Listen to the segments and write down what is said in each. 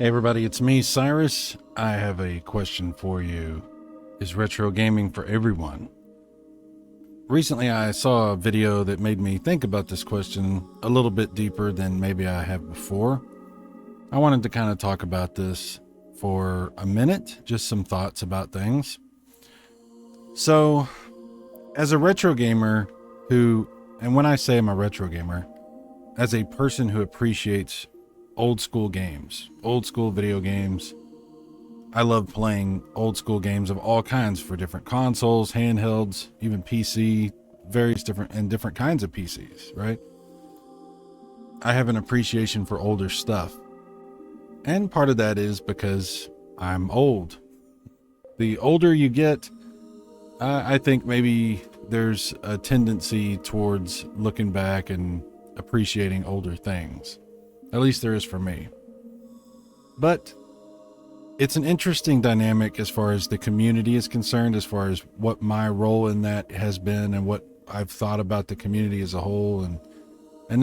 Hey everybody, it's me, Cyrus. I have a question for you. Is retro gaming for everyone? Recently I saw a video that made me think about this question a little bit deeper than maybe I have before. I wanted to kind of talk about this for a minute, just some thoughts about things. So, as a retro gamer and when I say I'm a retro gamer, as a person who appreciates old school games, old school video games. I love playing old school games of all kinds for different consoles, handhelds, even PC, various different kinds of PCs, right? I have an appreciation for older stuff. And part of that is because I'm old. The older you get, I think maybe there's a tendency towards looking back and appreciating older things. At least there is for me. But it's an interesting dynamic as far as the community is concerned, as far as what my role in that has been and what I've thought about the community as a whole and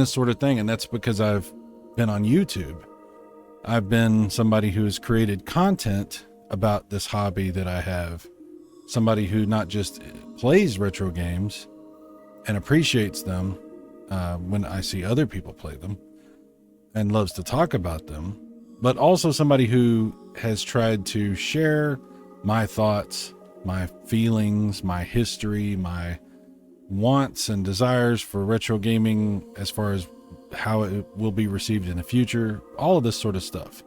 this sort of thing. And that's because I've been on YouTube. I've been somebody who has created content about this hobby that I have. Somebody who not just plays retro games and appreciates them when I see other people play them, and loves to talk about them, but also somebody who has tried to share my thoughts, my feelings, my history, my wants and desires for retro gaming as far as how it will be received in the future, all of this sort of stuff.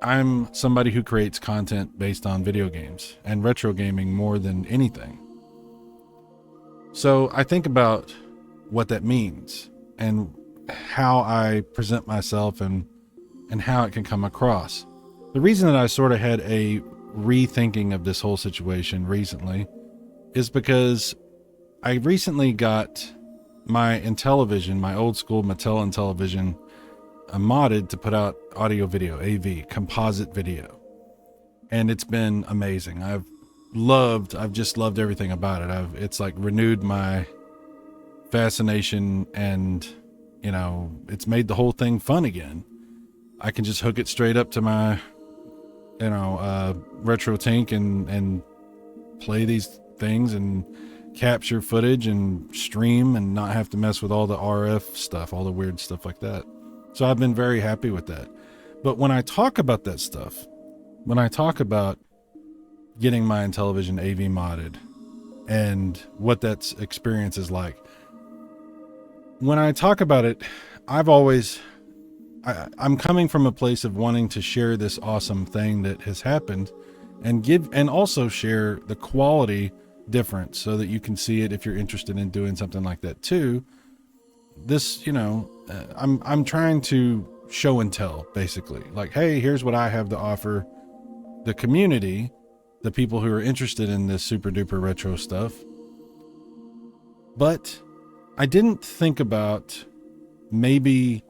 I'm somebody who creates content based on video games and retro gaming more than anything. So I think about what that means and how I present myself and how it can come across. The reason that I sort of had a rethinking of this whole situation recently is because I recently got my Intellivision, my old school Mattel Intellivision, modded to put out audio video, AV, composite video. And it's been amazing. I've just loved everything about it. It's like renewed my fascination and it's made the whole thing fun again. I can just hook it straight up to my, retro tank and play these things and capture footage and stream and not have to mess with all the RF stuff, all the weird stuff like that. So I've been very happy with that. But when I talk about that stuff, when I talk about getting my Intellivision AV modded and what that experience is like, when I talk about it, I'm coming from a place of wanting to share this awesome thing that has happened and also share the quality difference so that you can see it if you're interested in doing something like that too. This, I'm trying to show and tell, basically. Like, hey, here's what I have to offer the community, the people who are interested in this super duper retro stuff. But I didn't think about maybe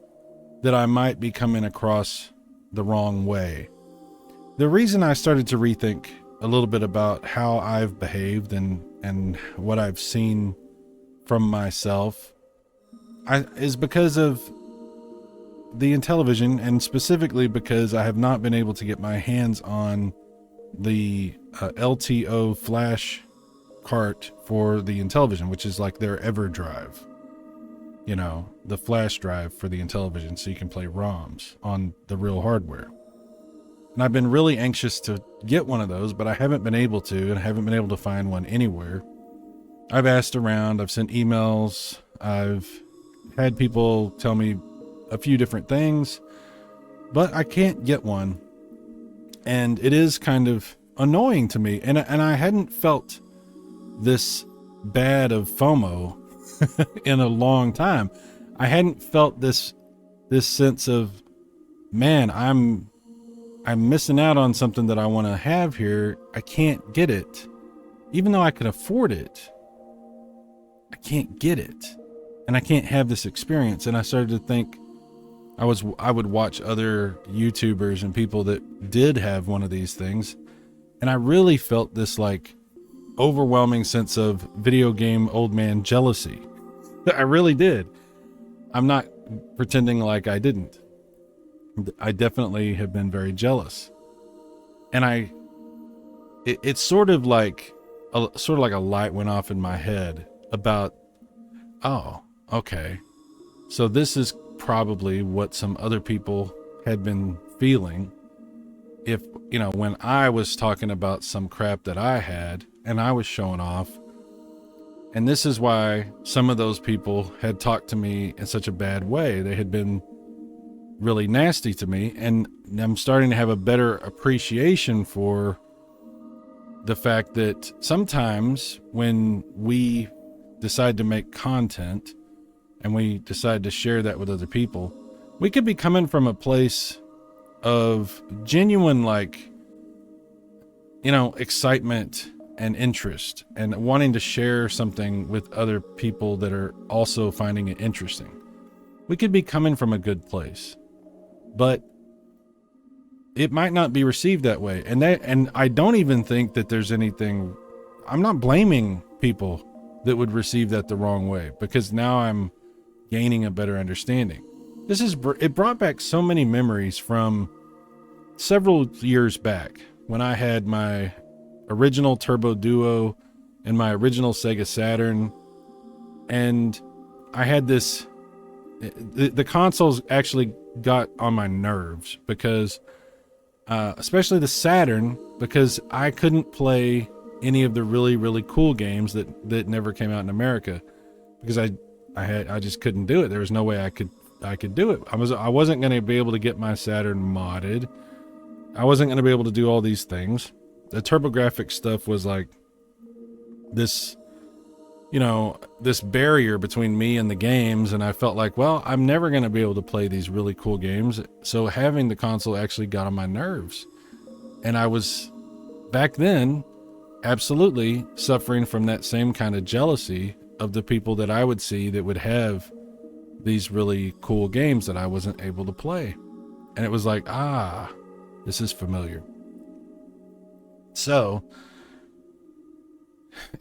that I might be coming across the wrong way. The reason I started to rethink a little bit about how I've behaved and what I've seen from myself is because of the Intellivision, and specifically because I have not been able to get my hands on the LTO flash cart for the Intellivision, which is like their EverDrive, the flash drive for the Intellivision, so you can play ROMs on the real hardware. And I've been really anxious to get one of those, but I haven't been able to, and I haven't been able to find one anywhere. I've asked around, I've sent emails, I've had people tell me a few different things, but I can't get one. And it is kind of annoying to me. And I hadn't felt this bad of FOMO in a long time. I hadn't felt this sense of, man, I'm missing out on something that I want to have here. I can't get it. Even though I could afford it, I can't get it. And I can't have this experience. And I started to think, I would watch other YouTubers and people that did have one of these things. And I really felt this like overwhelming sense of video game old man jealousy. I really did. I'm not pretending like I didn't. I definitely have been very jealous. And it's sort of like a light went off in my head about, oh, okay. So this is probably what some other people had been feeling if, when I was talking about some crap that I had and I was showing off. And this is why some of those people had talked to me in such a bad way. They had been really nasty to me, and I'm starting to have a better appreciation for the fact that sometimes when we decide to make content and we decide to share that with other people, we could be coming from a place of genuine, excitement and interest and wanting to share something with other people that are also finding it interesting. We could be coming from a good place, but it might not be received that way. And I don't even think that there's anything, I'm not blaming people that would receive that the wrong way, because now I'm gaining a better understanding. It brought back so many memories from several years back when I had my original Turbo Duo and my original Sega Saturn. And I had this, the consoles actually got on my nerves because, especially the Saturn, because I couldn't play any of the really, really cool games that never came out in America because I just couldn't do it. There was no way I could do it. I wasn't going to be able to get my Saturn modded. I wasn't going to be able to do all these things. The TurboGrafx stuff was like this, this barrier between me and the games. And I felt like, well, I'm never going to be able to play these really cool games. So having the console actually got on my nerves. And I was back then absolutely suffering from that same kind of jealousy of the people that I would see that would have these really cool games that I wasn't able to play. And it was like, this is familiar. So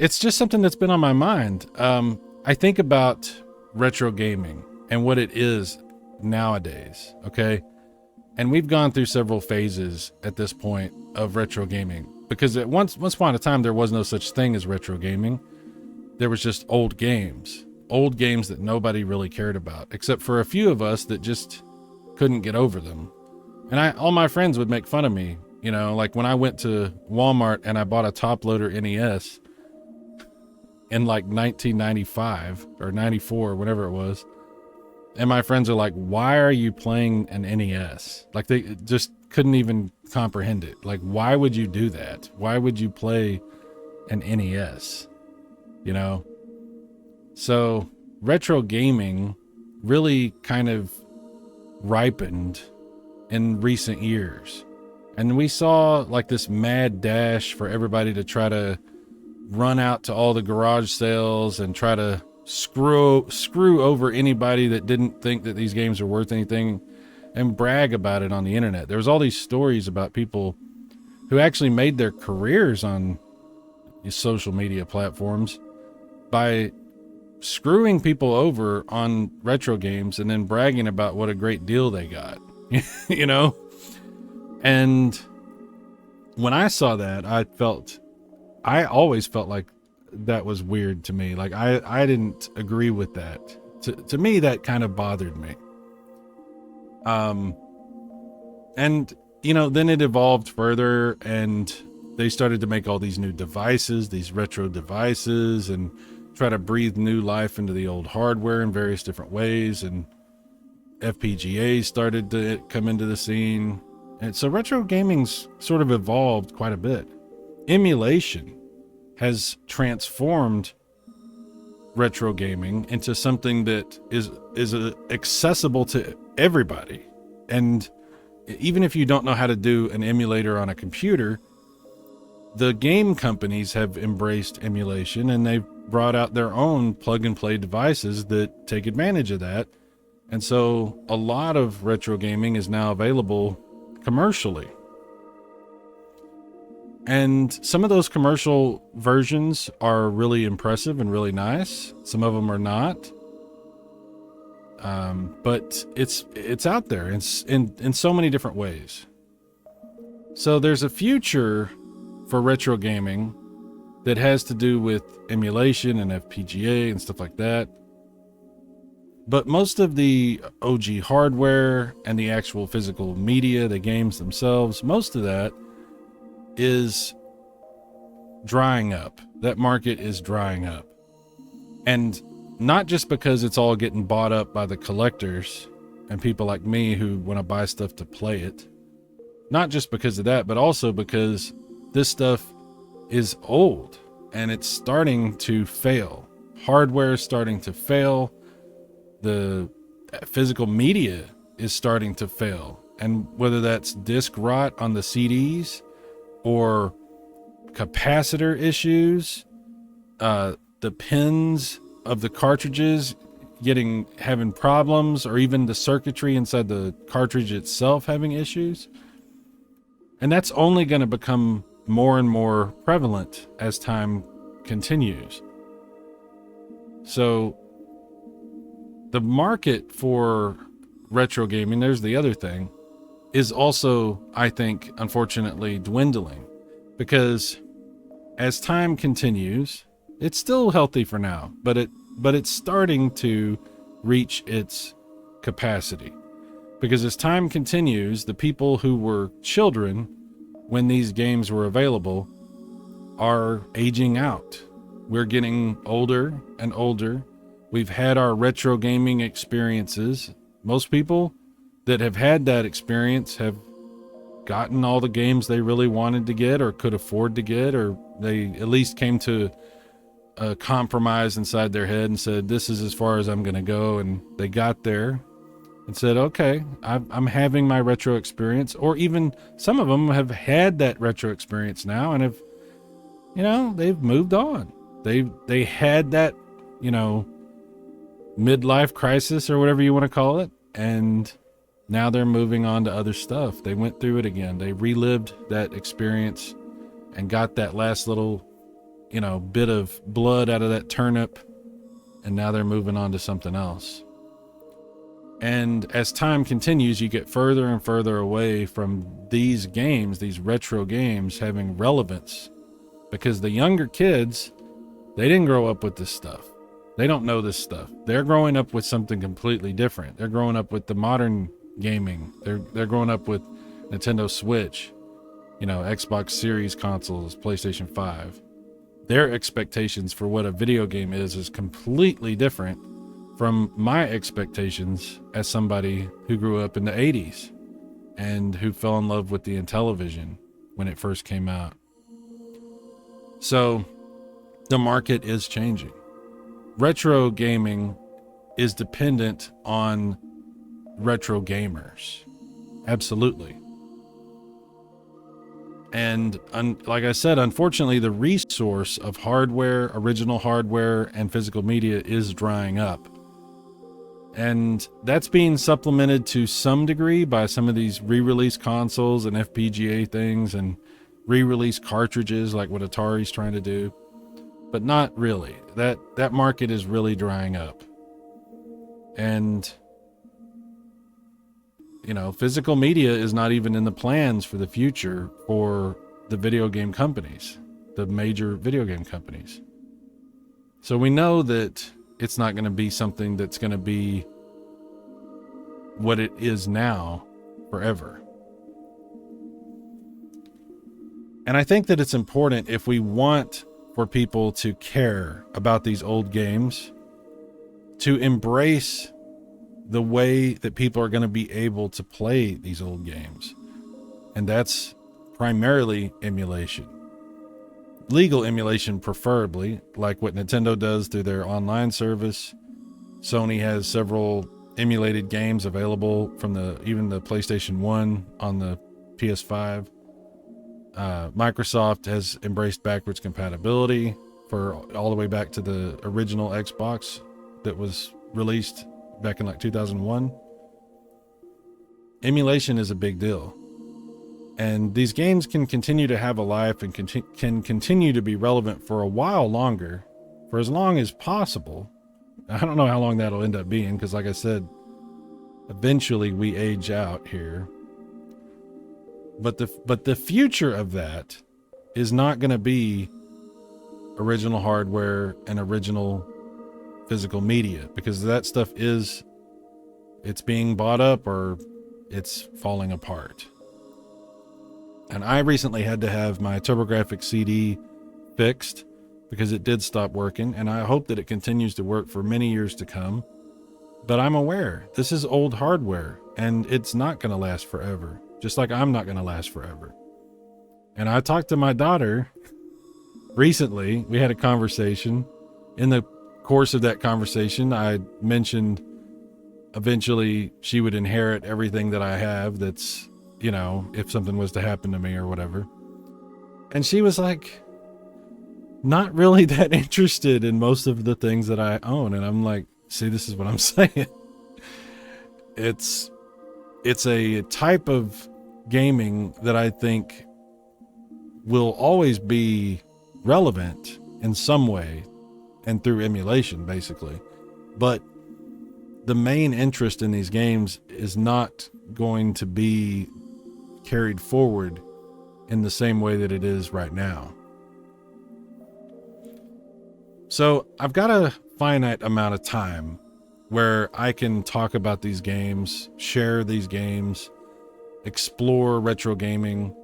it's just something that's been on my mind. I think about retro gaming and what it is nowadays. Okay. And we've gone through several phases at this point of retro gaming, because at once upon a time, there was no such thing as retro gaming. There was just old games that nobody really cared about, except for a few of us that just couldn't get over them. And all my friends would make fun of me, like when I went to Walmart and I bought a top loader NES in like 1995 or 94, whatever it was. And my friends are like, why are you playing an NES? Like they just couldn't even comprehend it. Like, why would you do that? Why would you play an NES? So retro gaming really kind of ripened in recent years. And we saw like this mad dash for everybody to try to run out to all the garage sales and try to screw over anybody that didn't think that these games are worth anything and brag about it on the internet. There was all these stories about people who actually made their careers on these social media platforms by screwing people over on retro games and then bragging about what a great deal they got. And when I saw that, I always felt like that was weird to me. Like I didn't agree with that. To me, that kind of bothered me. And then it evolved further, and they started to make all these new devices, these retro devices, and try to breathe new life into the old hardware in various different ways. And FPGAs started to come into the scene. And so retro gaming's sort of evolved quite a bit. Emulation has transformed retro gaming into something that is accessible to everybody. And even if you don't know how to do an emulator on a computer, the game companies have embraced emulation, and they've brought out their own plug and play devices that take advantage of that. And so a lot of retro gaming is now available commercially. And some of those commercial versions are really impressive and really nice. Some of them are not. But it's out there. It's in so many different ways. So there's a future for retro gaming that has to do with emulation and FPGA and stuff like that. But most of the OG hardware and the actual physical media, the games themselves, most of that is drying up. That market is drying up. And not just because it's all getting bought up by the collectors and people like me who want to buy stuff to play it. Not just because of that, but also because this stuff is old and it's starting to fail. Hardware is starting to fail. The physical media is starting to fail. And whether that's disc rot on the CDs or capacitor issues, the pins of the cartridges having problems, or even the circuitry inside the cartridge itself having issues. And that's only going to become more and more prevalent as time continues. So the market for retro gaming, there's the other thing, is also, I think, unfortunately dwindling, because as time continues, it's still healthy for now, but it's starting to reach its capacity. Because as time continues, the people who were children when these games were available are aging out. We're getting older and older. We've had our retro gaming experiences. Most people that have had that experience have gotten all the games they really wanted to get or could afford to get, or they at least came to a compromise inside their head and said, this is as far as I'm going to go. And they got there and said, okay, I'm having my retro experience. Or even some of them have had that retro experience now and have, they've moved on. They had that, midlife crisis or whatever you want to call it. And now they're moving on to other stuff. They went through it again. They relived that experience and got that last little, bit of blood out of that turnip. And now they're moving on to something else. And as time continues, you get further and further away from these games, these retro games having relevance, because the younger kids, they didn't grow up with this stuff. They don't know this stuff. They're growing up with something completely different. They're growing up with the modern gaming. They're growing up with Nintendo Switch, Xbox Series consoles, PlayStation 5. Their expectations for what a video game is completely different from my expectations as somebody who grew up in the 80s and who fell in love with the Intellivision when it first came out. So the market is changing. Retro gaming is dependent on retro gamers. Absolutely. And like I said, unfortunately, the resource of hardware, original hardware, and physical media is drying up. And that's being supplemented to some degree by some of these re-release consoles and FPGA things and re-release cartridges like what Atari's trying to do. But not really. That market is really drying up. And, physical media is not even in the plans for the future for the video game companies, the major video game companies. So we know that it's not going to be something that's going to be what it is now forever. And I think that it's important, if we want for people to care about these old games, to embrace the way that people are going to be able to play these old games. And that's primarily emulation. Legal emulation, preferably, like what Nintendo does through their online service. Sony has several emulated games available from even the PlayStation 1 on the PS5. Microsoft has embraced backwards compatibility for all the way back to the original Xbox that was released back in like 2001. Emulation is a big deal. And these games can continue to have a life and can continue to be relevant for a while longer, for as long as possible, I don't know how long that'll end up being, because like I said, eventually we age out here. But the future of that is not going to be original hardware and original physical media, because that stuff it's being bought up or it's falling apart. And I recently had to have my TurboGrafx CD fixed because it did stop working, and I hope that it continues to work for many years to come. But I'm aware this is old hardware and it's not going to last forever, just like I'm not going to last forever. And I talked to my daughter recently. We had a conversation. In the course of that conversation, I mentioned eventually she would inherit everything that I have that's, you know, if something was to happen to me or whatever. And she was like, not really that interested in most of the things that I own. And I'm like, see, this is what I'm saying. It's a type of gaming that I think will always be relevant in some way and through emulation, basically. But the main interest in these games is not going to be carried forward in the same way that it is right now. So I've got a finite amount of time where I can talk about these games, share these games, explore retro gaming,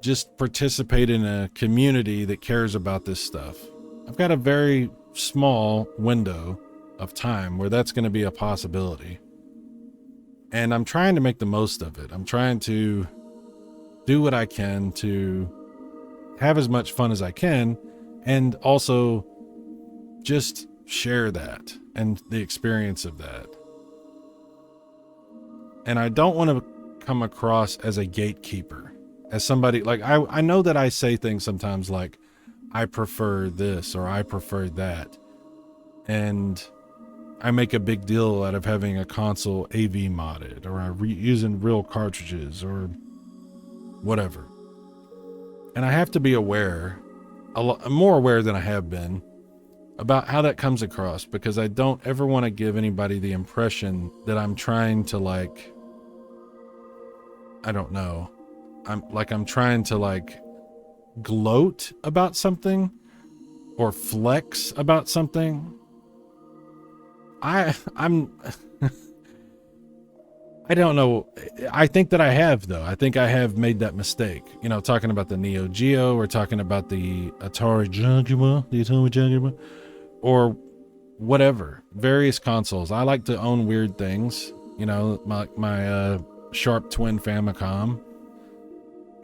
just participate in a community that cares about this stuff. I've got a very small window of time where that's going to be a possibility. And I'm trying to make the most of it. I'm trying to do what I can to have as much fun as I can, and also just share that and the experience of that. And I don't want to come across as a gatekeeper, as somebody like, I know that I say things sometimes like, I prefer this or I prefer that. And I make a big deal out of having a console AV modded, or using real cartridges or whatever. And I have to be aware, more aware than I have been, about how that comes across, because I don't ever want to give anybody the impression that I'm trying to, like, I don't know, I'm trying to, like, gloat about something or flex about something. I'm I don't know. I think that I have, though. I think I have made that mistake. You know, talking about the Neo Geo, or talking about the Atari Jaguar, or whatever, various consoles. I like to own weird things. You know, my Sharp Twin Famicom,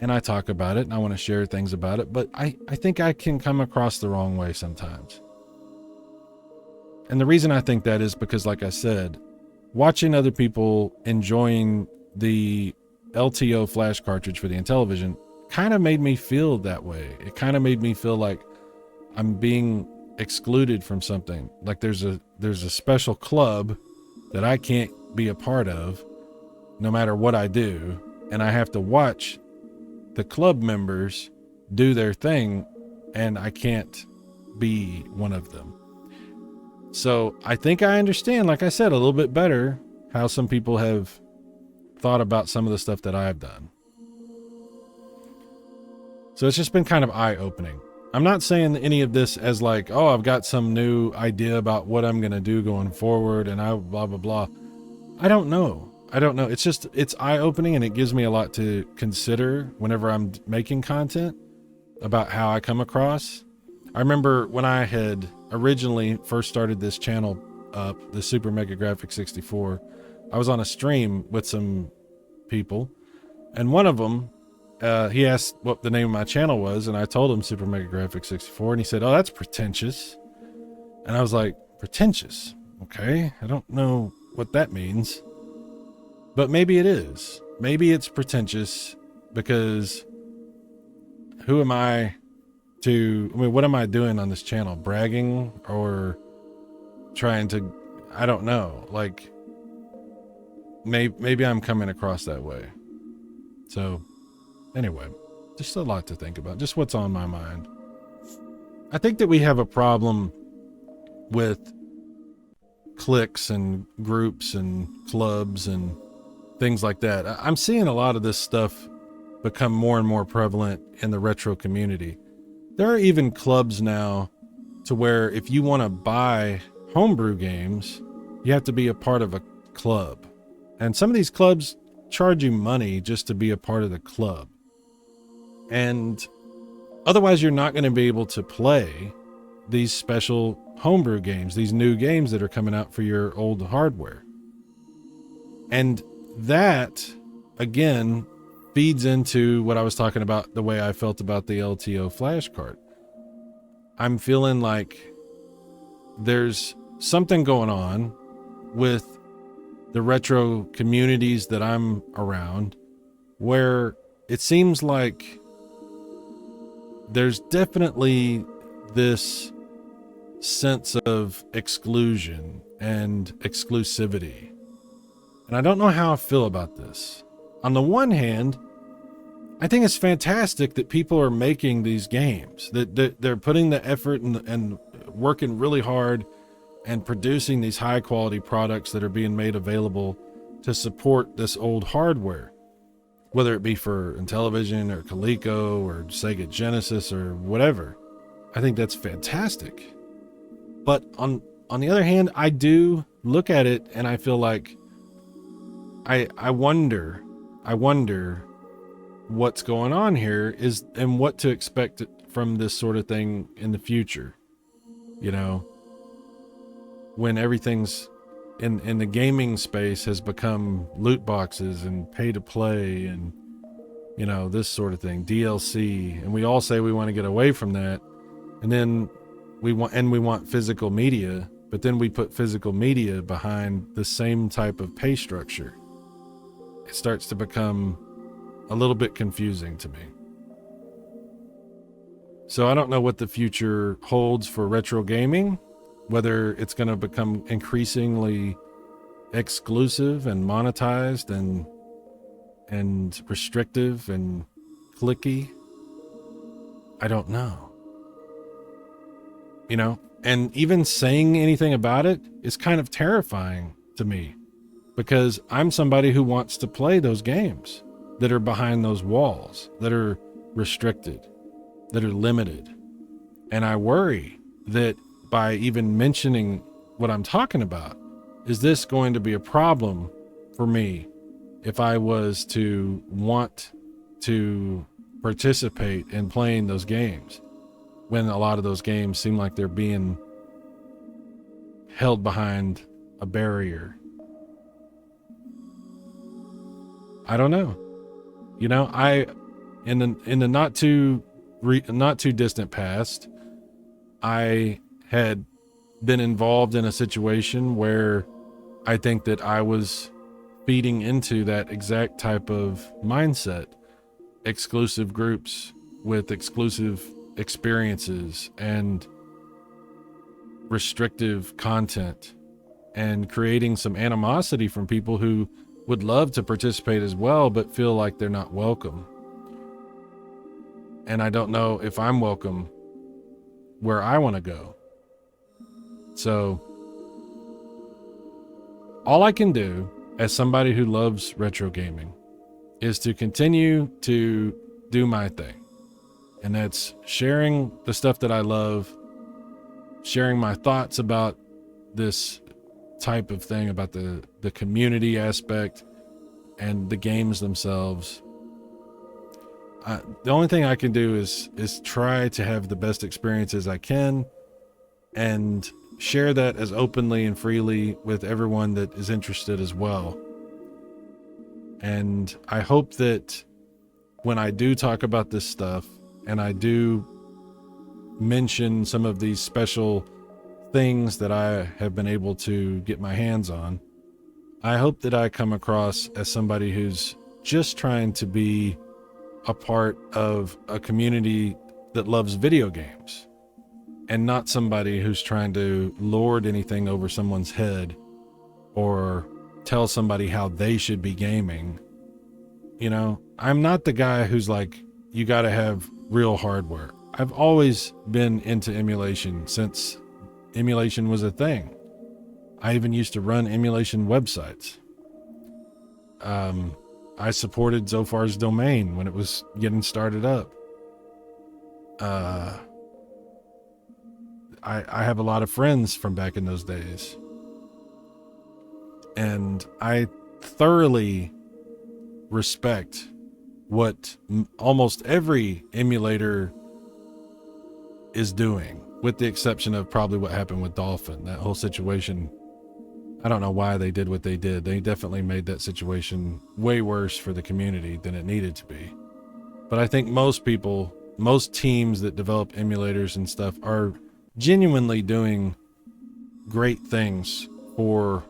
and I talk about it, and I want to share things about it. But I think I can come across the wrong way sometimes. And the reason I think that is because, like I said, watching other people enjoying the LTO flash cartridge for the Intellivision kind of made me feel that way. It kind of made me feel like I'm being excluded from something. Like there's a special club that I can't be a part of no matter what I do. And I have to watch the club members do their thing, and I can't be one of them. So I think I understand, like I said, a little bit better how some people have thought about some of the stuff that I've done. So it's just been kind of eye-opening. I'm not saying any of this as like, oh, I've got some new idea about what I'm going to do going forward and I blah, blah, blah. I don't know. It's just, it's eye-opening, and it gives me a lot to consider whenever I'm making content about how I come across. I remember when I had originally first started this channel up, the Super Mega Grafx 64, I was on a stream with some people, and one of them, he asked what the name of my channel was, and I told him Super Mega Grafx 64, and he said, oh, that's pretentious. And I was like, pretentious? Okay, I don't know what that means, but maybe it is. Maybe it's pretentious because who am I to, I mean, what am I doing on this channel? Bragging or trying to, I don't know, like maybe I'm coming across that way. So anyway, just a lot to think about, just what's on my mind. I think that we have a problem with cliques and groups and clubs and things like that. I'm seeing a lot of this stuff become more and more prevalent in the retro community. There are even clubs now to where if you want to buy homebrew games, you have to be a part of a club. And some of these clubs charge you money just to be a part of the club. And otherwise, you're not going to be able to play these special homebrew games, these new games that are coming out for your old hardware. And that, again, feeds into what I was talking about, the way I felt about the LTO flash card. I'm feeling like there's something going on with the retro communities that I'm around where it seems like there's definitely this sense of exclusion and exclusivity. And I don't know how I feel about this. On the one hand, I think it's fantastic that people are making these games, that they're putting the effort and working really hard and producing these high quality products that are being made available to support this old hardware, whether it be for Intellivision or Coleco or Sega Genesis or whatever. I think that's fantastic. But on the other hand, I do look at it and I feel like I wonder what's going on here is, and what to expect from this sort of thing in the future. You know, when everything's in the gaming space has become loot boxes and pay to play and, you know, this sort of thing, DLC, and we all say we want to get away from that. And then we want physical media, but then we put physical media behind the same type of pay structure. It starts to become a little bit confusing to me. So I don't know what the future holds for retro gaming, whether it's going to become increasingly exclusive and monetized and restrictive and clicky. I don't know. You know, and even saying anything about it is kind of terrifying to me, because I'm somebody who wants to play those games that are behind those walls, that are restricted, that are limited. And I worry that by even mentioning what I'm talking about, is this going to be a problem for me if I was to want to participate in playing those games, when a lot of those games seem like they're being held behind a barrier? I don't know. You know, in the not too distant past, I had been involved in a situation where I think that I was feeding into that exact type of mindset. Exclusive groups with exclusive experiences and restrictive content, and creating some animosity from people who would love to participate as well, but feel like they're not welcome. And I don't know if I'm welcome where I want to go. So all I can do as somebody who loves retro gaming is to continue to do my thing. And that's sharing the stuff that I love, sharing my thoughts about this type of thing, about the community aspect and the games themselves. The only thing I can do is try to have the best experiences I can and share that as openly and freely with everyone that is interested as well. And I hope that when I do talk about this stuff and I do mention some of these special things that I have been able to get my hands on, I hope that I come across as somebody who's just trying to be a part of a community that loves video games, and not somebody who's trying to lord anything over someone's head or tell somebody how they should be gaming. You know, I'm not the guy who's like, you got to have real hardware. I've always been into emulation since emulation was a thing. I even used to run emulation websites. I supported Zophar's domain when it was getting started up. I have a lot of friends from back in those days. And I thoroughly respect what almost every emulator is doing, with the exception of probably what happened with Dolphin. That whole situation, I don't know why they did what they did. They definitely made that situation way worse for the community than it needed to be. But I think most people, most teams that develop emulators and stuff are genuinely doing great things for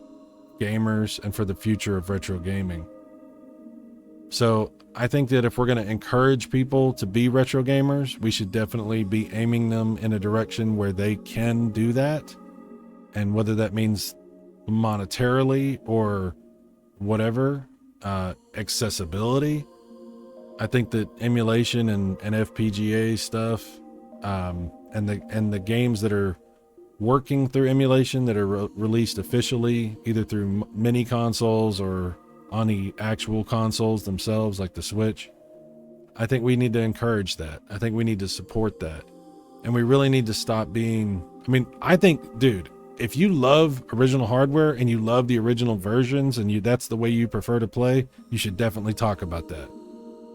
gamers and for the future of retro gaming. So I think that if we're going to encourage people to be retro gamers, we should definitely be aiming them in a direction where they can do that. And whether that means monetarily or whatever, accessibility. I think that emulation and FPGA stuff, and the games that are working through emulation that are released officially, either through mini consoles or on the actual consoles themselves, like the Switch, I think we need to encourage that. I think we need to support that. And we really need to stop being, I think, dude, if you love original hardware and you love the original versions and that's the way you prefer to play, you should definitely talk about that.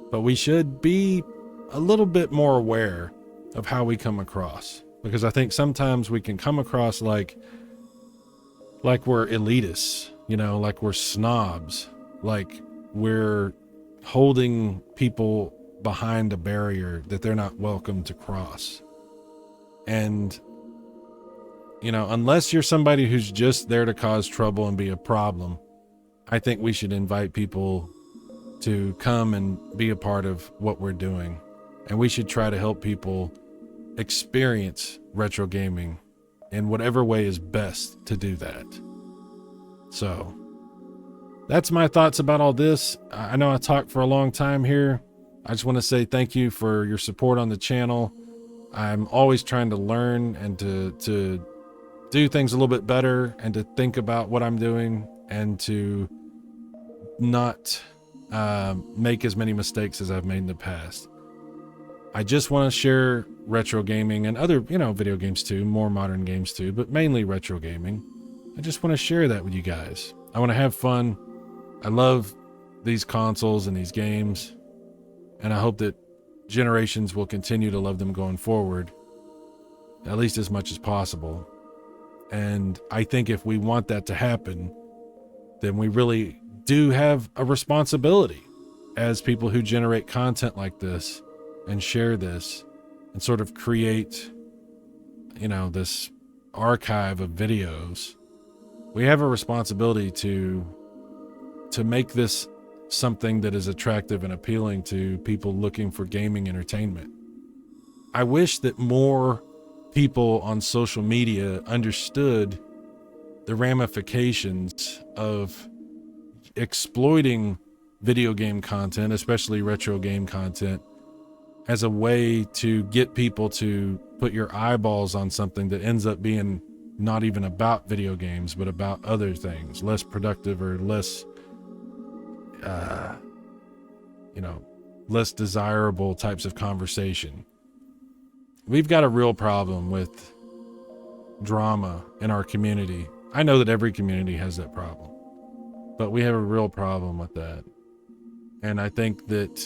But we should be a little bit more aware of how we come across, because I think sometimes we can come across like we're elitists, like we're snobs, like we're holding people behind a barrier that they're not welcome to cross. And, unless you're somebody who's just there to cause trouble and be a problem, I think we should invite people to come and be a part of what we're doing. And we should try to help people experience retro gaming in whatever way is best to do that. So that's my thoughts about all this. I know I talked for a long time here. I just want to say thank you for your support on the channel. I'm always trying to learn and to do things a little bit better, and to think about what I'm doing, and to not make as many mistakes as I've made in the past. I just want to share retro gaming and other, video games too, more modern games too, but mainly retro gaming. I just want to share that with you guys. I want to have fun. I love these consoles and these games, and I hope that generations will continue to love them going forward, at least as much as possible. And I think if we want that to happen, then we really do have a responsibility as people who generate content like this and share this and sort of create, this archive of videos. We have a responsibility to make this something that is attractive and appealing to people looking for gaming entertainment. I wish that more people on social media understood the ramifications of exploiting video game content, especially retro game content, as a way to get people to put your eyeballs on something that ends up being not even about video games, but about other things, less productive or less, less desirable types of conversation. We've got a real problem with drama in our community. I know that every community has that problem, but we have a real problem with that. And I think that,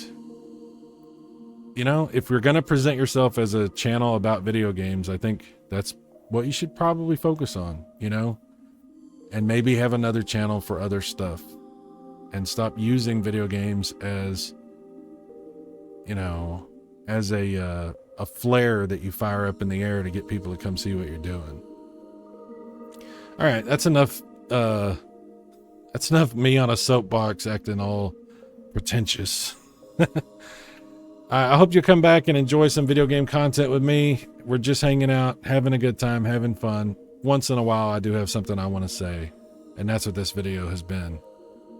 if you're going to present yourself as a channel about video games, I think that's what you should probably focus on, and maybe have another channel for other stuff, and stop using video games as, as a flare that you fire up in the air to get people to come see what you're doing. All right, that's enough. That's enough me on a soapbox acting all pretentious. I hope you'll come back and enjoy some video game content with me. We're just hanging out, having a good time, having fun. Once in a while, I do have something I want to say, and that's what this video has been.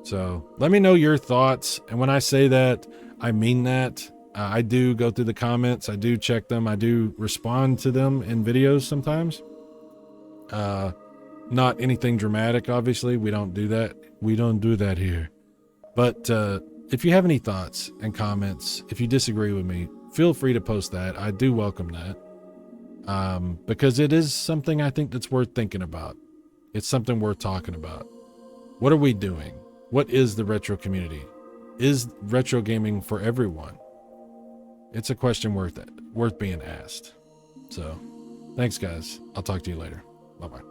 So let me know your thoughts. And when I say that, I mean that. I do go through the comments. I do check them. I do respond to them in videos sometimes. Not anything dramatic, obviously. We don't do that. We don't do that here. But if you have any thoughts and comments, if you disagree with me, feel free to post that. I do welcome that. Because it is something I think that's worth thinking about. It's something worth talking about. What are we doing? What is the retro community? Is retro gaming for everyone? It's a question worth being asked. So, thanks guys. I'll talk to you later. Bye-bye.